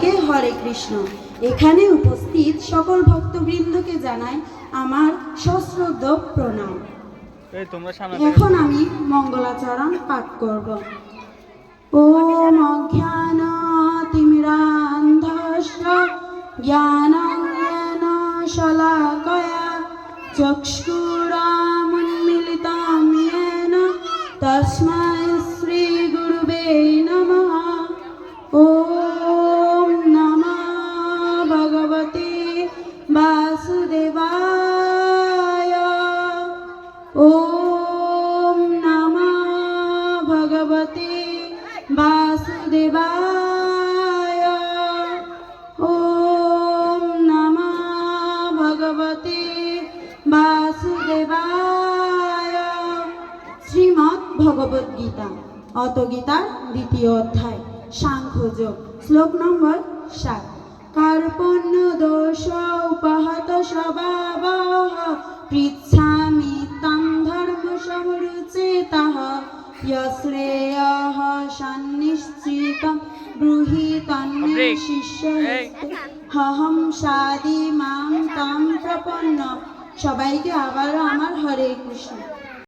সবাইকে হরে কৃষ্ণ। এখানে উপস্থিত সকল ভক্তবৃন্দকে জানাই আমার সশ্রদ্ধ প্রণাম। এখন আমি মঙ্গলাচরণ পাঠ করব। ওম অজ্ঞানতিমিরান্ধস্য জ্ঞানাঞ্জনা শলাকয়া চক্ষুরামুন্মিলিतं येन তস্मै শ্রী গুরুবে নমঃ। ওম নমঃ ভগবতে বাসুদেবায়। ওম নমঃ ভগবতে বাসুদেবায়। ওম নমঃ ভগবতে বাসুদেবায়। শ্রীমদ্ ভগবদ গীতা অত গীতার দ্বিতীয় অধ্যায় সাংখ্যযোগ, শ্লোক নম্বর 7। কার্পণ্য দোষ উপহত স্বভাবঃ পৃচ্ছামি তং ধর্ম সমরুচেতঃ শ্রেয়ঃ সন্নিশ্চিতং ব্রূহি তন্মে শিষ্যস্তে হহং সাদি মাং তং প্রপন্ন। সবাইকে আবারও আমার হরে কৃষ্ণ।